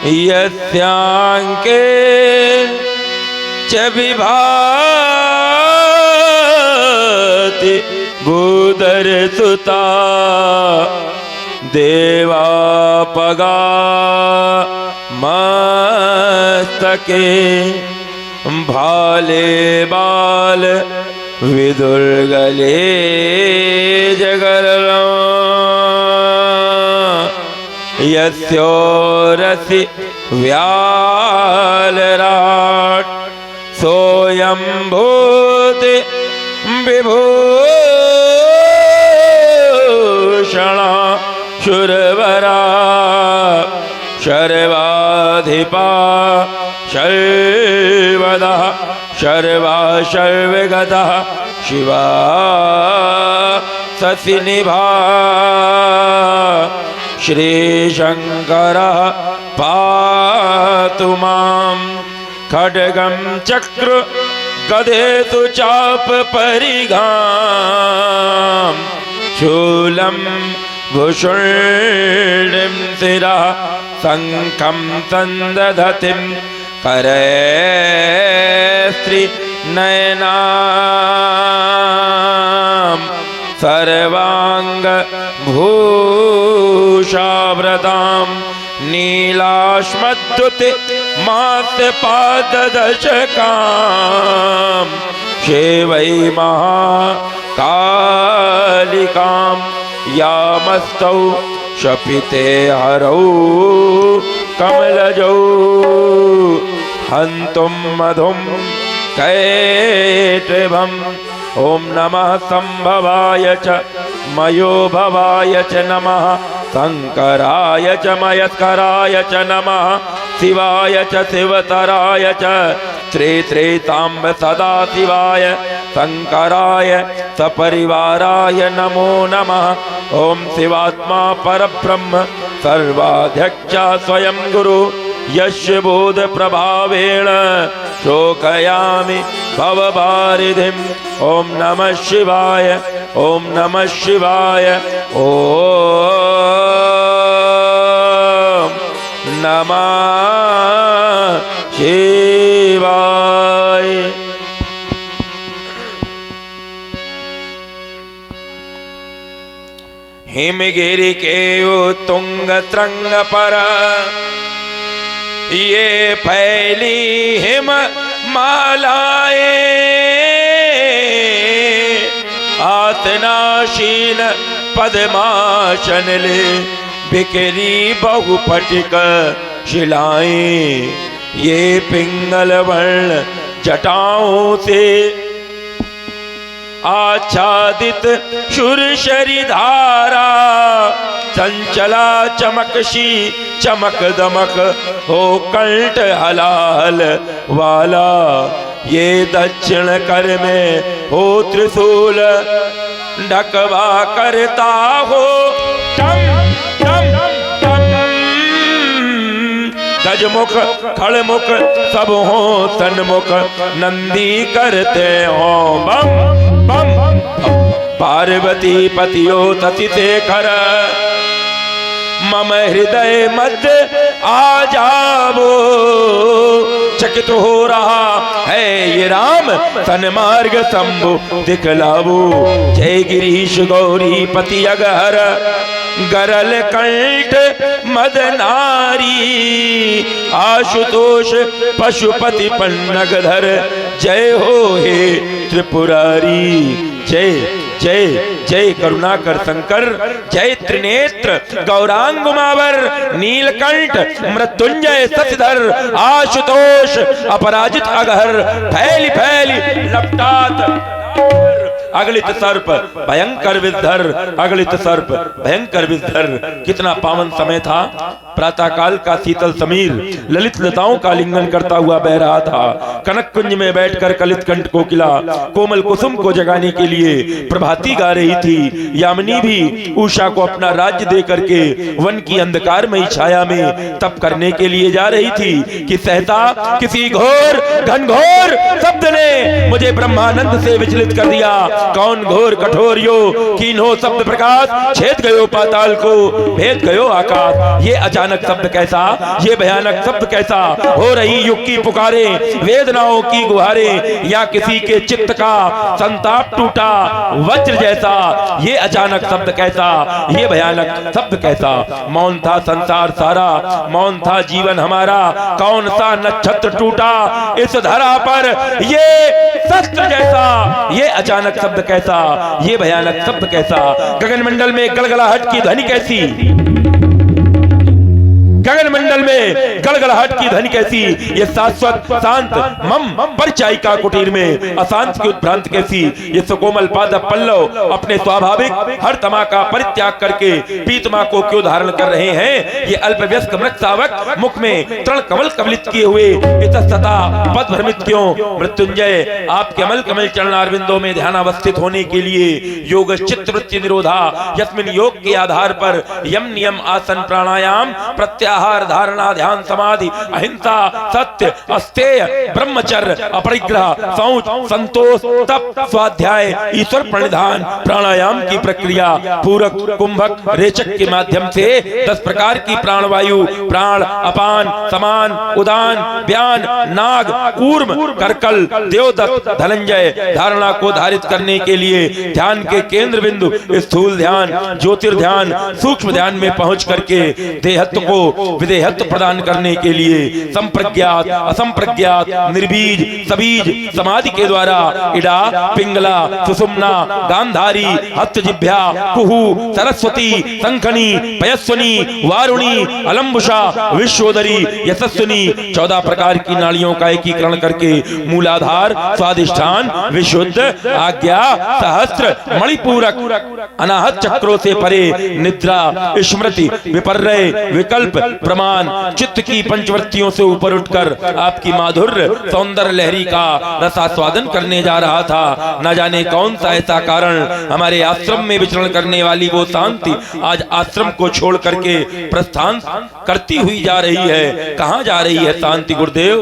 यस्यांके च विभाति गुदरसुता देवापगा मस्तके भाले बाल विदुर्गले जगरला यस्योरसि व्यालराट सोयंभूति विभूषणा शुरवरा शर्वाधिपा शर्वदा शर्वा शर्वगदा शिवा ससिनिभा श्री शंकर पातु मां खड्गं चक्र गदेतु चाप परिघां शूलं भुषुण्डिं शिरा शंखं तन्दधतिं करे स्त्रीनयनां सर्वांग भूषाव्रतां नीलाश्मद्युति मातपाददशकां सेवै महाकालिकां यामस्तौ शपिते हरौ कमलजौ हन्तुं मधुं कैटभम् ओम नमः संभवाय च मयो भवाय च नमः शंकराय च मयस्कराय च नमः शिवाय च शिवतराय च त्रेतांब सदा शिवाय शंकराय सपरिवाराय नमो नमः। ओम शिवात्मा परब्रह्म सर्वाध्यक्ष स्वयं गुरु यस्य बोध प्रभावेण शोकयामि भवभारिधिम्। ओम नमः शिवाय ओम नमः शिवाय ओम नमः शिवाय। हिमगिरि के तुंग त्रंग पर ये फैली हिम मालाएं आतनाशीन पद्मासन ले बिखरी बहुपटिक शिलाएं ये पिंगल वर्ण जटाओं से आच्छादित सुरशरी धारा चंचला चमकशी चमक दमक हो कंठ हलाल वाला ये दक्षिण कर में हो त्रिशूल ढकवा करता हो टम टम टम गजमुख खड़मुख सब हो तन्मुख नंदी करते हो बम बम पार्वती पतियो तति शेखर मम हृदय मध्य आ जावो चकित हो रहा है ये राम सन्मार्ग शंभु दिखलावो। जय गिरीश गौरी पति अगहर गरल कंठ मदनारी आशुतोष पशुपति पन्नगधर जय हो हे त्रिपुरारी। जय जय जय करुणाकर शंकर जय त्रिनेत्र गौरांग गुमावर नीलकंठ मृत्युंजय सतधर आशुतोष अपराजित अगहर फैली फैली लपटात अगलित सर्प भयंकर विधर अगलित सर्प भयंकर विधर। कितना पावन समय था। प्रातः काल का शीतल समीर ललित लताओं का लिंगन करता हुआ बह रहा था। कनक कुंज में बैठकर कलित कंठ कोकिला कोमल कुसुम को जगाने के लिए प्रभाती गा रही थी। यामिनी भी उषा को अपना राज्य दे करके वन की अंधकारमयी छाया में तप करने के लिए जा रही थी कि सहसा किसी घोर घनघोर शब्द ने मुझे ब्रह्मानंद से विचलित कर दिया। कौन घोर कठोरियो कीन्हो शब्द प्रकाश छेद गयो पाताल को भेद गयो आकाश। ये अचानक शब्द कैसा, ये भयानक शब्द कैसा, हो रही युग की पुकारे वेदनाओं की गुहारे, या किसी के चित्त का संताप टूटा वज्र जैसा। ये अचानक शब्द कैसा, ये भयानक शब्द कैसा। मौन था संसार सारा, मौन था जीवन हमारा, कौन सा नक्षत्र टूटा इस धरा पर ये शस्त्र जैसा। ये अचानक शब्द कैसा, ये भयानक शब्द कैसा। गगन मंडल में गलगलाहट की ध्वनि कैसी, गगन मंडल में गलगलाहट की ध्वनि कैसी। ये शाश्वत शांत मम परिचायी का कुटीर में अशांत की उत्भ्रांत कैसी। ये सुकोमल पाद पल्लव अपने स्वाभाविक हर तमा का परित्याग करके पीतमा को क्यों धारण कर रहे हैं। ये अल्पवयस्क मृतशावक मुख में तृण कमल कमलित किए हुए इतस्तता पद भ्रमित क्यों। मृत्युंजय आपके अमल कमल चरणारविंदों में ध्यानावस्थित होने के लिए योग चित्त वृत्ति निरोधा यस्मिन योग के आधार पर यम नियम आसन प्राणायाम प्रत्याहार धारणा ध्यान समाधि अहिंसा सत्य अस्तेय ब्रह्मचर्य अपरिग्रह शौच संतोष तप स्वाध्याय ईश्वर प्रणिधान प्राणायाम की प्रक्रिया पूरक कुंभक रेचक के माध्यम से 10 प्रकार की प्राणवायु प्राण अपान समान उदान व्यान नाग कूर्म करकल देवदत्त धनंजय धारणा को धारित करने के लिए ध्यान के केंद्र बिंदु स्थूल ध्यान ज्योतिर्ध्यान सूक्ष्म ध्यान में पहुंच करके देहत्व को विदेहत्व प्रदान करने के लिए संप्रज्ञात असंप्रज्ञात निर्बीज सबीज समाधि के द्वारा इडा पिंगला सुषुम्ना गांधारी हस्तजिभ्या कुहू सरस्वती संखनी पयस्वनी वारुणी अलंबुषा विश्वोदरी यशस्विनी 14 प्रकार की नाड़ियों का एकीकरण करके मूलाधार स्वादिष्ठान विशुद्ध आज्ञा सहस्त्र मणिपूरक अनाहत चक्रों से परे निद्रा स्मृति विपर्रय विकल्प प्रमाण चित्त की पंचवृत्तियों से ऊपर उठकर आपकी माधुर्य सौंदर्य लहरी का रसास्वादन करने जा रहा था। न जाने कौन सा ऐसा कारण हमारे आश्रम में विचरण करने वाली वो शांति आज आश्रम को छोड़ करके प्रस्थान करती हुई जा रही है। कहां जा रही है शांति गुरुदेव?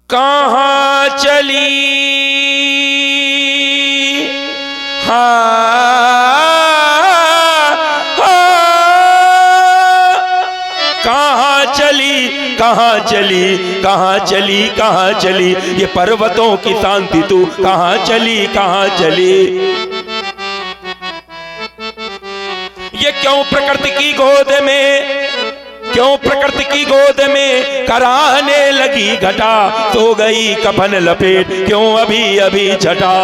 कहाँ चली कहाँ चली कहाँ चली कहाँ चली कहाँ चली ये पर्वतों की शांति तू कहाँ चली कहाँ चली। ये क्यों प्रकृति की गोद में क्यों प्रकृति की गोद में कराहने लगी घटा तो गई कफन लपेट क्यों अभी अभी छटा।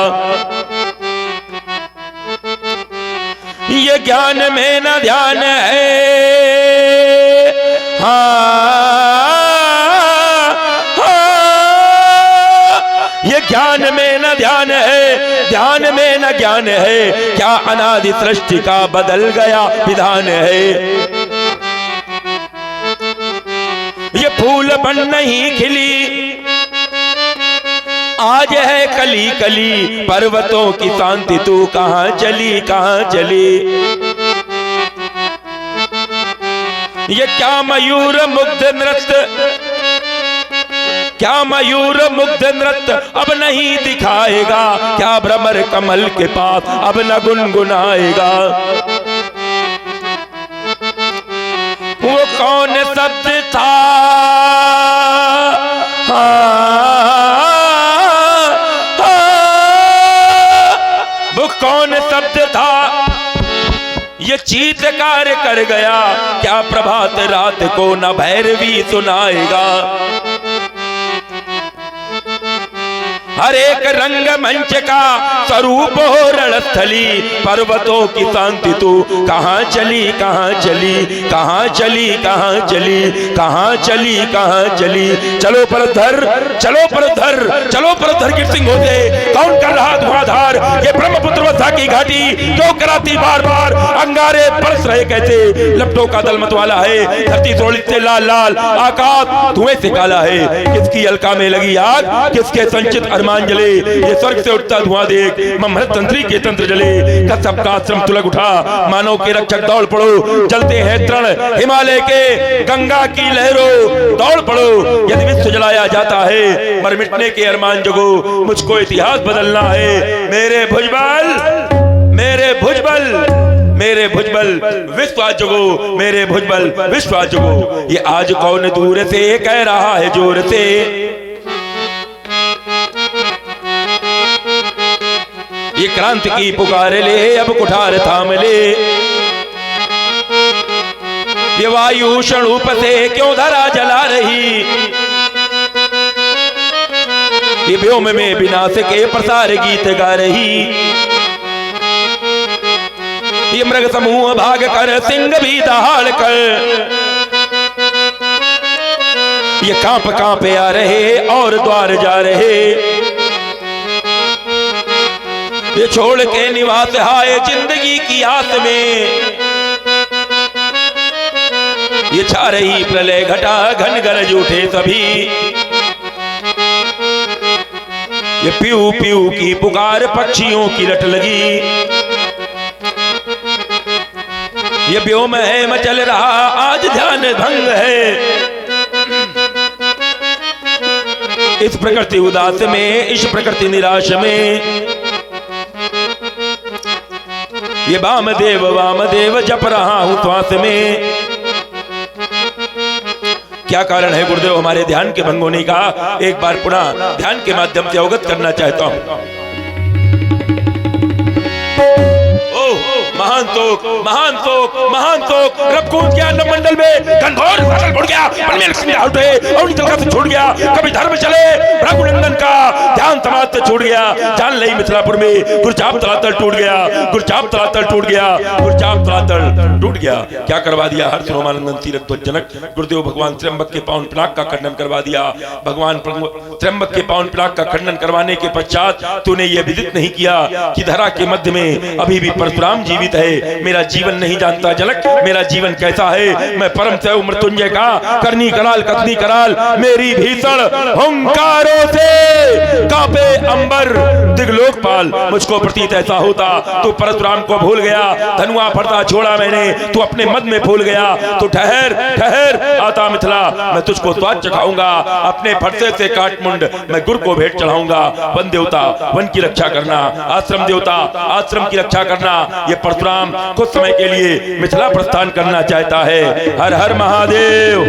ये ज्ञान में न ध्यान है ये ज्ञान में न ध्यान है ध्यान में न ज्ञान है क्या अनादि सृष्टि का बदल गया विधान है। ये फूल बन नहीं खिली आज है कली कली पर्वतों की शांति तू कहाँ चली कहाँ चली। ये क्या मयूर मुग्ध नृत्य क्या मयूर मुग्ध नृत्य अब नहीं दिखाएगा क्या भ्रमर कमल के पास अब न गुनगुनाएगा। वो कौन शब्द था वो कौन शब्द था ये चीत्कार कर गया क्या प्रभात रात को न भैरवी सुनाएगा। हर एक रंग मंच का स्वरूप हो रणस्थली पर्वतों की शांति तू कहाँ चली कहाँ चली कहाँ चली कहाँ चली कहाँ चली कहाँ चली। चलो परधर चलो परधर चलो परधर गिर सिंह होते कौन कर रहा धुआंधार ये ब्रह्मपुत्र वर्षा की घाटी क्यों कराती बार बार अंगारे बरस रहे कैसे लपटों का दल मतवाला है धरती थोड़ी से लाल लाल आकाश धुएं से काला है। किसकी अलका में लगी आग किसके संचित फरमान जले, ये स्वर्ग से उठता धुआं देख मम्मत तंत्री के तंत्र जले। कश्यप का आश्रम तुलक उठा, मानव के रक्षक दौड़ पड़ो, जलते हैं तृण हिमालय के गंगा की लहरों, दौड़ पड़ो। यदि विश्व जलाया जाता है मर मिटने के अरमान जगो, मुझको इतिहास बदलना है। मेरे भुजबल, मेरे भुजबल, मेरे भुजबल विश्वास जगो, मेरे भुजबल विश्वास जगो। ये आज कौन दूर से कह रहा है जोर से, ये क्रांति की पुकार ले, अब कुठार थाम ले। ये वायु क्षणूप से क्यों धरा जला रही, ये व्योम में विनाश के प्रसार गीत गा रही। ये मृग समूह भाग कर सिंह भी दहाड़ कर, ये कांप कांप आ रहे और द्वार जा रहे। ये छोड़ के निवास हाय जिंदगी की आस में, ये छा रही प्रलय घटा घन गरज उठे सभी। ये पीऊ पीऊ की पुकार पक्षियों की लट लगी, ये व्योम है मचल रहा आज ध्यान भंग है। इस प्रकृति उदास में, इस प्रकृति निराश में, ये वामदेव जप रहा हूं श्वास में। क्या कारण है गुरुदेव हमारे ध्यान के भंग होने का, एक बार पुनः ध्यान के माध्यम से अवगत करना चाहता हूं। महान शोक, महान शोक, महान शोक। रबकूंज के अन्नम मंडल में घनघोर फसल बुड़ गया, मन में लक्ष्मी उठे, अवनी तलका से छूट गया। कभी धर्म चले रघुनंदन का, ध्यान समाज से छूट गया। जान लई मिथिलापुर में गुरचाप तलातल टूट गया, गुरचाप तलातल टूट गया, गुरचाप तलातल टूट गया। क्या करवा दिया हर्ष रोमानंदन तीरथ जनक गुरुदेव भगवान त्र्यंबक के पावन पिनाक का खंडन करवा दिया। भगवान त्र्यंबक के पावन पिनाक का खंडन करवाने के पश्चात तूने यह विदित नहीं किया कि धरा के मध्य में अभी भी परशुराम जीवित है। मेरा जीवन नहीं जानता जनक, मेरा जीवन कैसा है। मैं परम से मृत्युंजय का करनी कराल कथनी कराल, मेरी भीषण हुंकारों से कांपे अंबर दिग्लोकपाल। मुझको प्रतीत ऐसा होता तू परशुराम को भूल गया, धनुआ फरता छोड़ा मैंने, तू अपने मद में भूल गया। तो ठहर ठहर आता मिथिला, मैं तुझको स्वाद चखाऊंगा। अपने फरसे से काटमुंड मैं गुरु को भेंट चढ़ाऊंगा। वन देवता वन की रक्षा करना, आश्रम देवता आश्रम की रक्षा करना। ये परशुराम कुछ समय के लिए मिथिला प्रस्थान करना चाहता है। हर हर महादेव,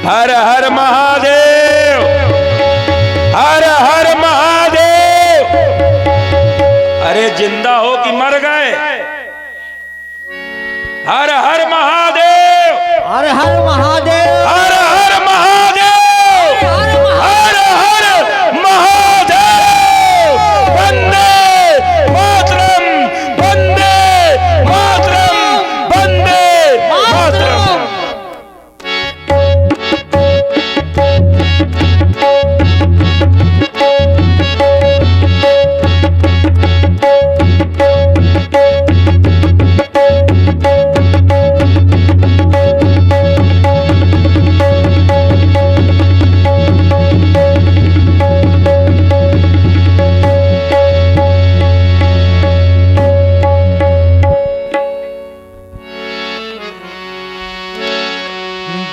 हर हर महादेव, हर हर महादेव। अरे जिंदा हो कि मर गए? हर हर महादेव, हर हर महादेव, हर हर महादेव, हर हर महादेव। वंदे मातरम, वंदे मातरम, वंदे मातरम।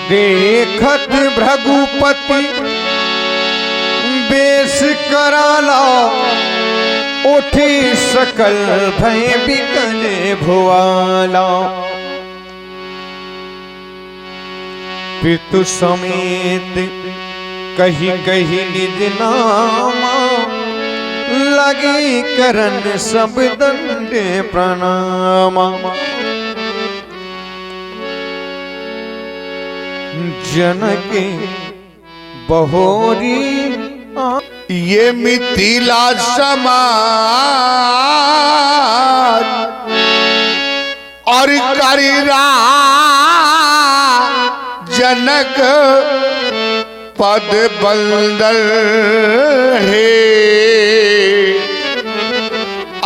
देखत भृगुपति बेश कराला, उठे सकल भय बिकले भुआला। पितु समेत कही कही निज नामा, लगे करन सब दंडे प्रणामा। जनक बहोरी ये मिथिला समाज और करीरा जनक पद बंदर है।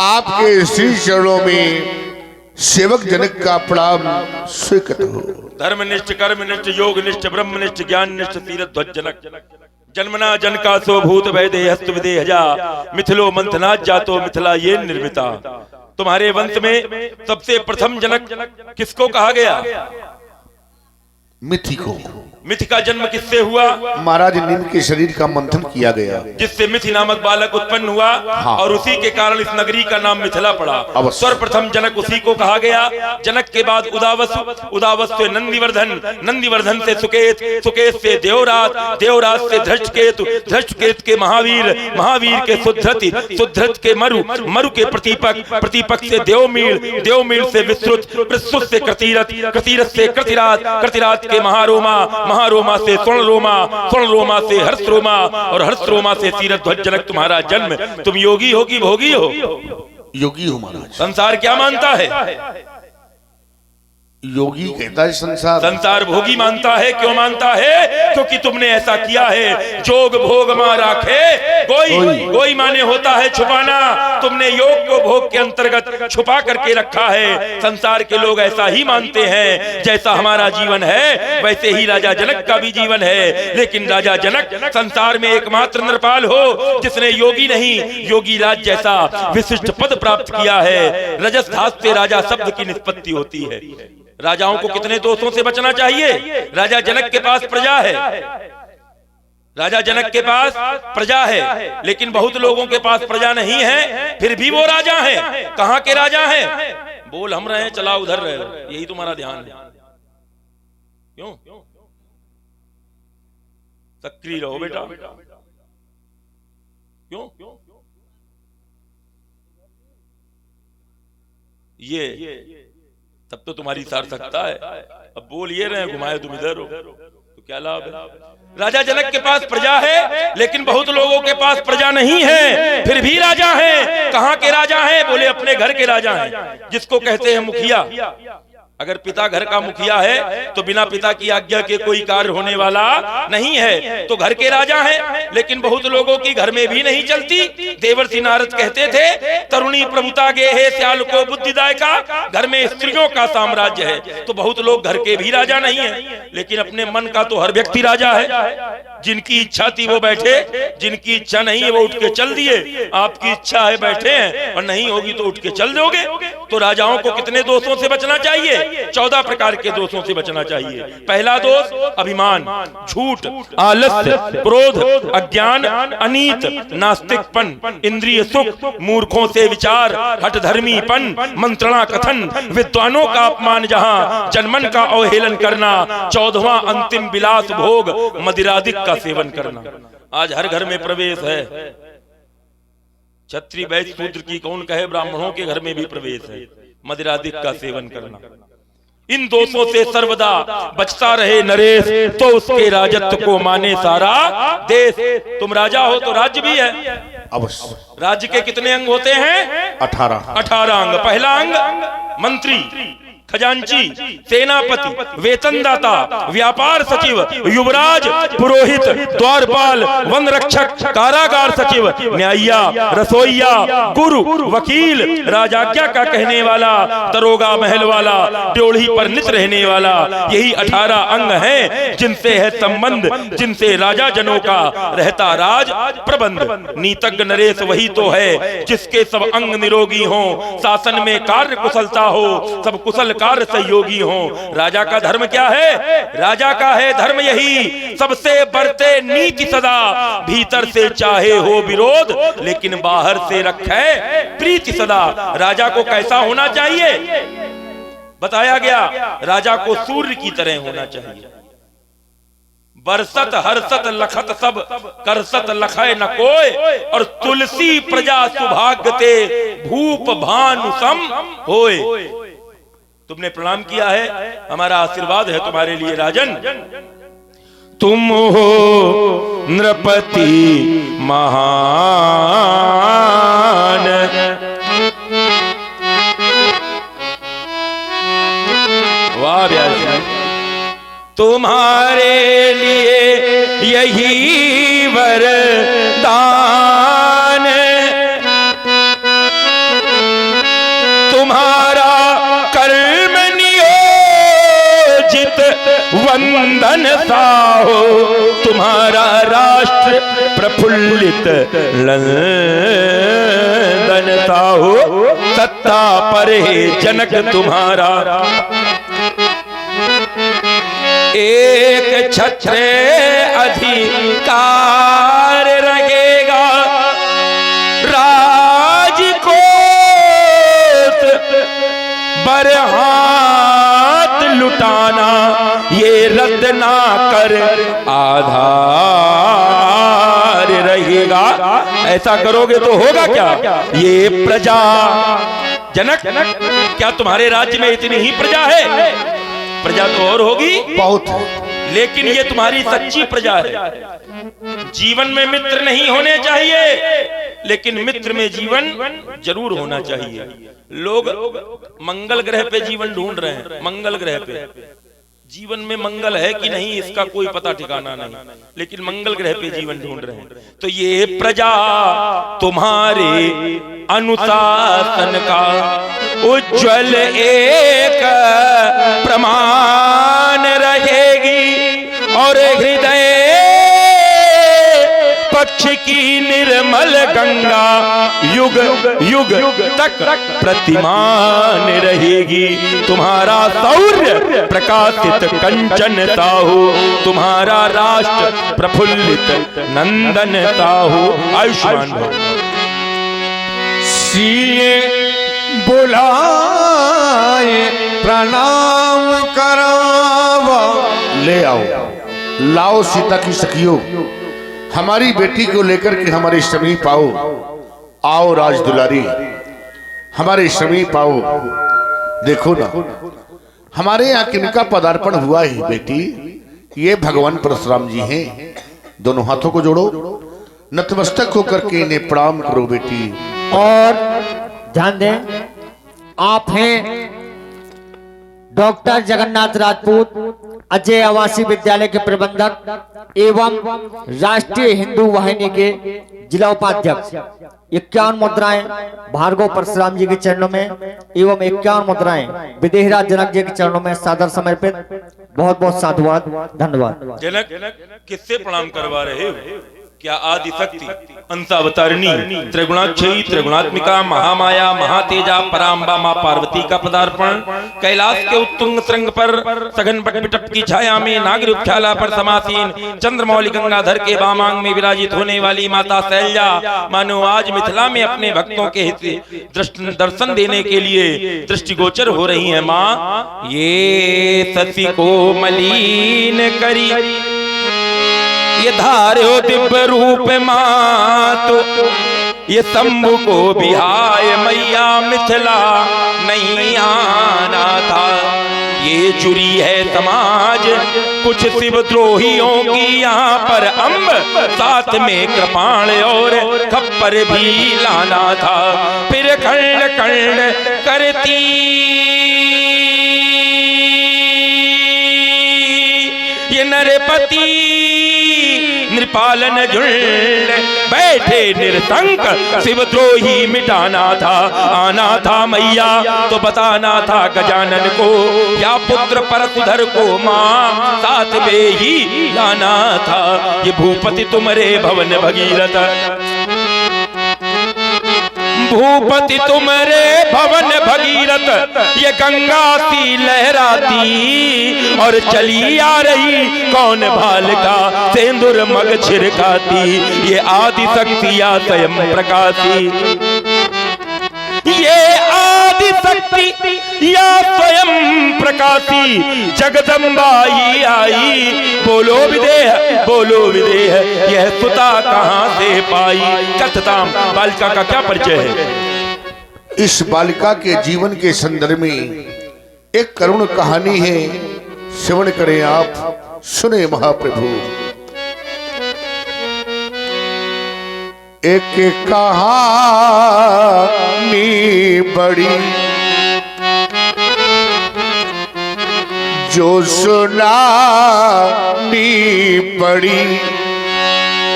आपके श्री चरणों में सेवक जनक का प्रणाम स्वीकृत हो। धर्मनिष्ठ कर्मनिष्ठ योगनिष्ठ ब्रह्मनिष्ठ ज्ञाननिष्ठ तीरथ ध्वज जनक जन्मना जनका सो भूत वैदे हस्त विदेहजा मिथिलो मंथनाथ जातो मिथिला ये निर्मिता। तुम्हारे वंश में सबसे प्रथम जनक किसको कहा गया? मिथि को। मिथि का जन्म किससे हुआ? महाराज नीम के शरीर का मंथन किया गया, जिससे मिथि नामक बालक उत्पन्न हुआ। हाँ। और उसी के कारण इस नगरी का नाम मिथिला पड़ा। अवश्य। सर्वप्रथम जनक उसी को कहा गया। जनक के बाद उदावसु, उदावस से नंदीवर्धन, नंदीवर्धन से सुकेत, सुकेत से देवरात, देवरात से धृष्टकेतु, धृष्टकेतु के महावीर, महावीर के सुधृति, सुधृत के मरु, मरु के प्रतीपक, प्रतीपक से देवमील, देवमील से विस्तृत, विस्तृत से कृतिरथ, कृतिरथ से कृतिराज, कृतिराज के महारोमा, महारोमा से स्वर्णरोमा, स्वर्णरोमा से हर्षरोमा और हर्षरोमा से तीरथ जनक तुम्हारा जन्म। तुम योगी हो कि भोगी हो? योगी हो महाराज। संसार क्या मानता है? योगी कहता है संसार, संसार भोगी मानता है। क्यों मानता है? क्योंकि तुमने ऐसा किया है। जोग भोग मा राखे कोई, कोई माने होता है छुपाना। तुमने योग को भोग के अंतर्गत छुपा करके रखा है। संसार के लोग ऐसा ही मानते हैं। जैसा हमारा जीवन है वैसे ही राजा जनक का भी जीवन है। लेकिन राजा जनक संसार में एकमात्र नरपाल हो जिसने योगी नहीं, योगी राज जैसा विशिष्ट पद प्राप्त किया है। रजस धातु से राजा शब्द की निष्पत्ति होती है। राजाओं को कितने दोषों से बचना चाहिए? राजा जनक के पास प्रजा है, राजा जनक के पास प्रजा है, लेकिन बहुत लोगों के पास प्रजा नहीं है, फिर भी वो राजा हैं। कहां के राजा हैं? बोल हम रहे चला उधर रहे, यही तुम्हारा ध्यान है। क्यों? सक्रिय रहो बेटा। क्यों? ये तब तो तुम्हारी सार्थकता है। अब बोल ये रहे घुमाए तुम इधर हो तो क्या लाभ है? राजा जनक के पास प्रजा है, लेकिन बहुत लोगों के पास प्रजा नहीं है, फिर भी राजा है। कहां के राजा हैं? बोले अपने घर के राजा हैं, जिसको कहते हैं मुखिया। अगर पिता घर का मुखिया है तो बिना पिता की आज्ञा के कोई कार्य होने वाला नहीं है, तो घर के राजा हैं। लेकिन बहुत लोगों की घर में भी नहीं चलती। देवर्षि नारद कहते थे तरुणी प्रभुता गे है श्याल को बुद्धिदाय का, घर में स्त्रियों का साम्राज्य है। तो बहुत लोग घर के भी राजा नहीं है, लेकिन अपने मन का तो हर व्यक्ति राजा है। जिनकी इच्छा थी वो बैठे, जिनकी इच्छा नहीं है वो उठ के चल दिए। आपकी इच्छा है बैठे हैं और नहीं होगी तो उठ के चल दोगे। तो राजाओं को कितने दोषों से बचना चाहिए? 14 प्रकार के दोषों से बचना चाहिए। पहला दोष अभिमान, झूठ, आलस्य, क्रोध, अज्ञान, अनीत, नास्तिकपन, इंद्रिय सुख, मूर्खों से विचार, हठधर्मीपन, मंत्रणा कथन, विद्वानों का अपमान, जहां जनमन का अवहेलन करना, 14वां अंतिम विलास भोग मदिरादिक का सेवन करना। आज हर घर में प्रवेश है। क्षत्रिय वैश्य शूद्र की कौन कहे, ब्राह्मणों के घर में भी प्रवेश है। मदिरादिक का सेवन करना। इन दोषों से सर्वदा बचता रहे नरेश, तो उसके राजत्व को माने सारा देश। तुम राजा हो तो राज्य भी है। अवश्य। राज्य के कितने अंग होते हैं? 18 अंग। पहला अंग मंत्री, खजांची, सेनापति, वेतनदाता, व्यापार सचिव, युवराज, पुरोहित, द्वारपाल, वन रक्षक, कारागार सचिव, न्यायिया, रसोईया, गुरु, वकील, राजाज्ञा का कहने वाला, दरोगा महल वाला, ड्योढ़ी पर नित रहने वाला। यही 18 अंग हैं जिनसे है संबंध, जिनसे राजा जनों का रहता राज प्रबंध। नीतज्ञ नरेश वही तो है जिसके सब अंग निरोगी हों, शासन में कार्य कुशलता हो, सब कुशल कार्य सहयोगी हो। राजा का धर्म क्या है? राजा का है धर्म यही, सबसे बढ़ते नीति सदा, भीतर से चाहे हो विरोध लेकिन बाहर से रखे प्रीति सदा। राजा को कैसा होना चाहिए? बताया गया, राजा को सूर्य की तरह होना चाहिए। बरसत हर्षत लखत सब, करसत लखय न कोय, और तुलसी प्रजा सुभाग्यते, भूप भानु सम होय। तुमने प्रणाम किया है, हमारा आशीर्वाद है तुम्हारे लिए राजन। तुम हो नृपति महान, वाह व्यास, तुम्हारे लिए यही वरदान, तुम्हारा कर्म नियोजित वंदन सा हो तुम्हारा राष्ट्र प्रफुल्लित नंदनता हो, सत्ता पर है जनक तुम्हारा, एक छत्र अधिकार रहेगा, राजकोट बरहात लुटाना ये रद्द ना कर आधार रहेगा। ऐसा करोगे तो होगा क्या? ये प्रजा जनक, क्या तुम्हारे राज्य में इतनी ही प्रजा है? प्रजा तो और होगी बहुत, लेकिन ये तुम्हारी सच्ची प्रजा है। जीवन में मित्र नहीं होने चाहिए, लेकिन मित्र में जीवन जरूर होना चाहिए। लोग मंगल ग्रह पे जीवन ढूंढ रहे हैं, मंगल ग्रह पे जीवन में मंगल है कि नहीं इसका कोई पता ठिकाना नहीं, लेकिन मंगल ग्रह पे जीवन ढूंढ रहे हैं। तो ये प्रजा तुम्हारे अनुशासन का उज्जवल एक प्रमाण रहेगी, और हृदय पक्ष की निर्मल गंगा युग युग तक प्रतिमान रहेगी। तुम्हारा शौर्य प्रकाशित कंचनता हो, तुम्हारा राष्ट्र प्रफुल्लित नंदनता हो। आयुष्मान भव। सीए बुलाए प्रणाम करावा, ले आओ, लाओ सीता की सखियों, हमारी बेटी को लेकर के हमारे समीप आओ। आओ राज दुलारी, हमारे समीप आओ। देखो ना, हमारे यहाँ किनका पदार्पण हुआ है बेटी? ये भगवान परशुराम जी हैं। दोनों हाथों को जोड़ो, नतमस्तक होकर के इन्हें प्रणाम करो बेटी। और ध्यान दें, आप हैं डॉक्टर जगन्नाथ राजपूत, अजय आवासीय विद्यालय के प्रबंधक एवं राष्ट्रीय हिंदू वाहिनी के जिला उपाध्यक्ष। 51 मुद्राएं भार्गव परशुराम जी के चरणों में एवं 51 मुद्राएं विदेहराज जनक जी के चरणों में सादर समर्पित। बहुत बहुत साधुवाद, धन्यवाद। जनक किससे प्रणाम करवा रहे हो? क्या आदि शक्ति अंशावतारिणी त्रिगुणाक्षयी त्रिगुणात्मिका महामाया महातेजा पराम्बा मां पार्वती का पदार्पण। कैलाश के उत्तुंग श्रृंग पर सघन बटबिटप की छाया में नागरूपशाला पर समासीन चंद्रमौली गंगाधर के वामांग में विराजित होने वाली माता शैलजा मानो आज मिथिला में अपने भक्तों के हित दर्शन देने के लिए दृष्टिगोचर हो रही है। माँ ये सती को मलिन करी, ये धार्यो दिव्य रूप मातु, ये शंभु को बिहाय मैया मिथिला नहीं आना था। ये चुरी है समाज कुछ शिवद्रोहियों की यहाँ पर अम्ब, साथ में कृपाण और खप्पर भी लाना था। फिर खंड खंड करती ये नरपति नृपालन झुंड बैठे निरसंक, शिवद्रोही मिटाना था। आना था मैया तो बताना था गजानन को, या पुत्र परशुधर को माँ साथ में ही लाना था। ये भूपति तुम्हारे भवन भगीरथ, भूपति तुम्हारे भवन भगीरथ, ये गंगा सी लहराती और चली आ रही कौन भालका सेंदूर मग छिड़काती। ये आदि शक्ति या स्वयं प्रकाशी, ये आदि शक्ति या स्वयं प्रकाशी जगदम्बाई आई। बोलो विदेह बोलो विदेह, यह सुता कहाँ से पाई। कथताम बालिका का क्या परिचय है? इस बालिका के जीवन के संदर्भ में एक करुण कहानी है, श्रवण करें आप, सुने महाप्रभु। एक कहानी बड़ी जो सुनानी पड़ी,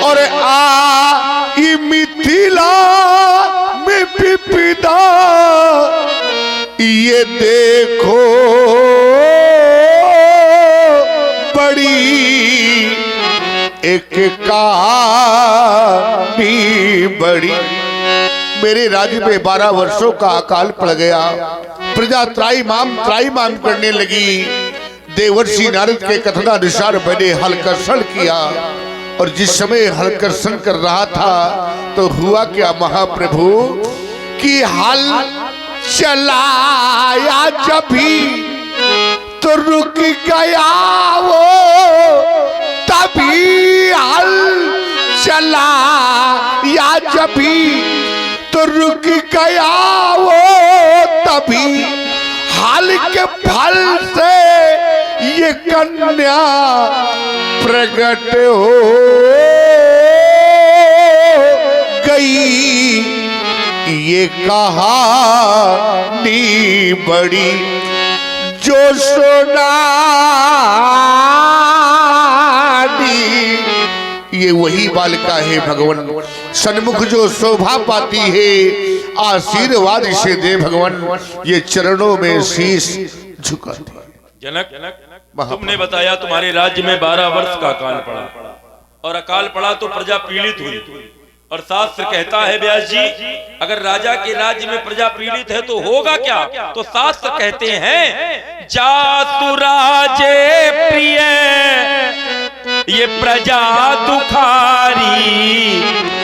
और आई मिथिला में विपदा, ये देखो बड़ी एक कहानी बड़ी। मेरे राज्य में 12 वर्षों का अकाल पड़ गया। प्रजा त्राईमाम करने लगी। देवर्षि नारद के कथनानुसार मैंने हलकर्षण किया, और जिस समय हलकर्षण कर रहा था तो हुआ क्या महाप्रभु कि हल चलाया जब भी तो रुक गया वो, तभी हल चलाया जब भी तो रुक गया वो, तभी हाल के फल से ये कन्या प्रकट हो गई। ये कहानी बड़ी जो सुनानी। ये वही बालिका है भगवान, सन्मुख जो शोभा पाती है, आशीर्वाद से दे भगवान, ये चरणों में शीश झुकाती है। जनक, तुमने बताया तुम्हारे राज्य में 12 वर्ष का अकाल पड़ा, और अकाल पड़ा तो प्रजा पीड़ित हुई, और शास्त्र कहता है व्यास जी, अगर राजा के राज्य में प्रजा पीड़ित है तो होगा क्या? तो शास्त्र कहते हैं जातु राजे प्रिय ये प्रजा दुखारी,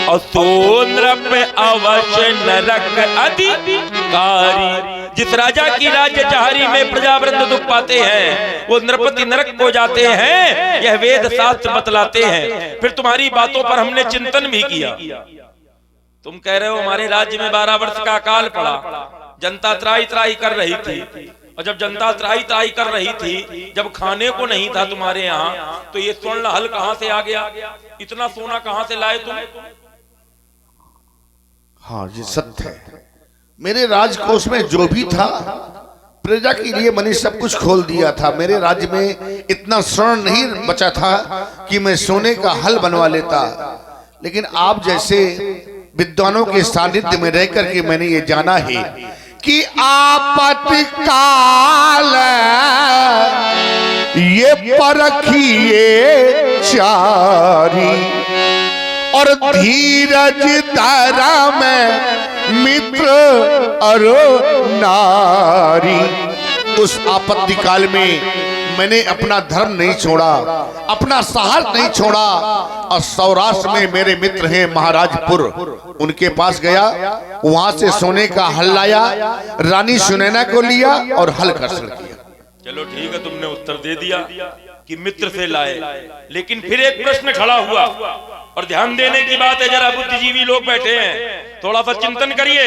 और सो नृप अवश्य नरक अधिकारी। जिस राजा की राज्य चाहरी में प्रजा वृंद दुख पाते हैं वो नृपति नरक को जाते हैं, यह वेद शास्त्र बतलाते हैं। फिर तुम्हारी बातों पर हमने चिंतन भी किया। तुम कह रहे हो हमारे राज्य में 12 वर्ष का अकाल पड़ा, जनता त्राही त्राही कर रही थी, और जब जनता त्राही त्राही कर रही थी, जब खाने को नहीं था तुम्हारे यहाँ, तो ये स्वर्ण हल कहां से आ गया? इतना सोना कहां से लाए तुम? हाँ ये सत्य है। मेरे राजकोष में जो भी था प्रजा के लिए मैंने सब कुछ खोल दिया था। मेरे राज्य में इतना स्वर्ण नहीं बचा था कि मैं सोने का हल बनवा लेता, लेकिन आप जैसे विद्वानों के सानिध्य में रह करके मैंने ये जाना है कि आपातकाल ये परखिए चारी, और धीरज तारा में मित्र और नारी। उस आपत्ति काल में मैंने अपना धर्म नहीं छोड़ा, अपना साहस नहीं छोड़ा, और सौराष्ट्र में मेरे मित्र हैं महाराजपुर, उनके पास गया, वहां से सोने का हल लाया, रानी सुनैना को लिया और हल कर्षण किया। चलो ठीक है, तुमने उत्तर दे दिया कि मित्र से लाए, लेकिन फिर एक प्रश्न खड़ा हुआ, और ध्यान देने की बात है, जरा बुद्धिजीवी लोग बैठे हैं, थोड़ा सा चिंतन करिए।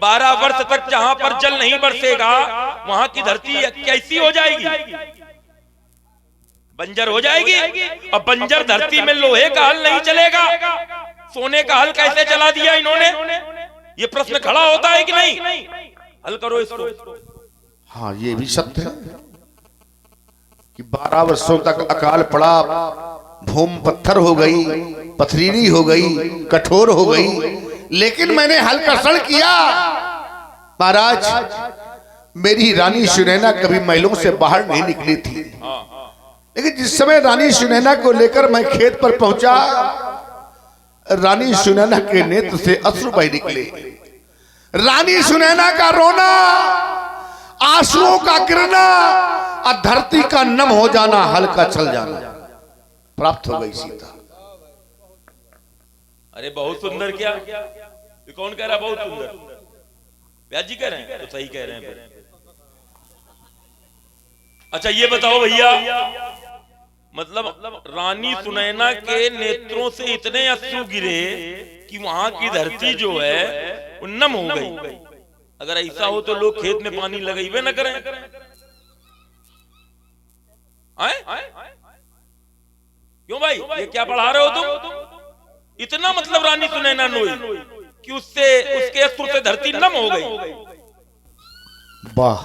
12 वर्ष तक जहां पर जल नहीं बरसेगा वहां की धरती कैसी हो जाएगी? बंजर हो जाएगी। और बंजर धरती में लोहे का हल नहीं चलेगा, सोने का हल कैसे चला दिया इन्होंने? ये प्रश्न खड़ा होता है कि नहीं? हल करो इसको। हाँ ये भी सत्य है कि 12 वर्षों तक अकाल पड़ा, भूमि पत्थर हो गई, पथरीली हो गई, कठोर हो गई, लेकिन मैंने हल कर्षण किया। महाराज, मेरी रानी सुनैना कभी महलों से बाहर नहीं निकली थी, लेकिन जिस समय रानी सुनैना को लेकर मैं खेत पर पहुंचा, रानी सुनैना के नेत्र से अश्रु बह निकले। रानी सुनैना का रोना, आंसुओं का गिरना, और धरती का नम हो जाना, हल्का चल जाना प्राप्त हो गई सीता। अरे बहुत सुंदर। क्या ये कौन कह रहा बहुत सुंदर? व्यास जी कह रहे हैं? तो सही कह रहे हैं। अच्छा ये बताओ भैया, मतलब रानी सुनैना के नेत्रों से इतने अश्रु गिरे कि वहां की धरती जो है वो नम हो गई। अगर ऐसा हो तो लोग खेत में पानी लगाइबे न करें। क्यों भाई, ये क्या पढ़ा रहे हो तुम? इतना मतलब रानी सुनैना नोई कि उससे उसके अश्रु से धरती नम हो गई। वाह,